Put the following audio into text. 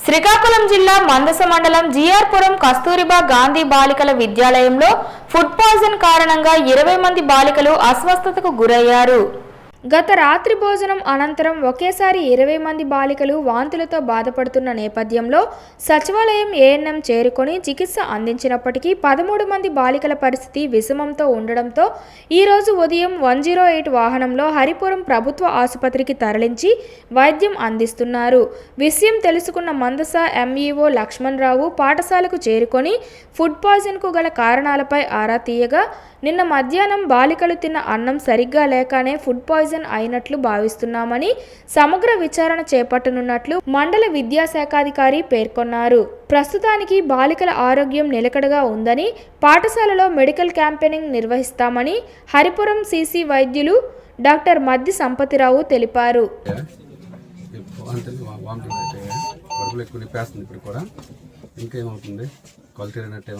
శ్రీకాకుళం జిల్లా మందస మండలం జిఆర్పురం కస్తూరిబా గాంధీ బాలికల విద్యాలయంలో ఫుడ్ పాయిజన్ కారణంగా 20 మంది బాలికలు అస్వస్థతకు గురయ్యారు. గత రాత్రి భోజనం అనంతరం ఒకేసారి 20 మంది బాలికలు వాంతులతో బాధపడుతున్న నేపథ్యంలో సచివాలయం ఏఎన్ఎం చేరుకొని చికిత్స అందించినప్పటికీ 13 మంది బాలికల పరిస్థితి విషమంతో ఉండడంతో ఈరోజు ఉదయం 108 వాహనంలో హరిపురం ప్రభుత్వ ఆసుపత్రికి తరలించి వైద్యం అందిస్తున్నారు. విషయం తెలుసుకున్న మందస ఎంఈఓ లక్ష్మణరావు పాఠశాలకు చేరుకొని ఫుడ్ పాయిజన్కు గల కారణాలపై ఆరా తీయగా నిన్న మధ్యాహ్నం బాలికలు తిన్న అన్నం సరిగ్గా లేకనే ఫుడ్ పాయిజన్ అయినట్లు భావిస్తున్నామని సమగ్ర విచారణ చేపట్టనున్నట్లు మండల విద్యాశాఖాధికారి పేర్కొన్నారు. ప్రస్తుతానికి బాలికల ఆరోగ్యం నిలకడగా ఉందని, పాఠశాలలో మెడికల్ క్యాంపెయినింగ్ నిర్వహిస్తామని హరిపురం సిసి వైద్యులు డాక్టర్ మద్ది సంపతిరావు తెలిపారు. ఇంకేమవుతుంది క్వాలిటీ అయినట్టు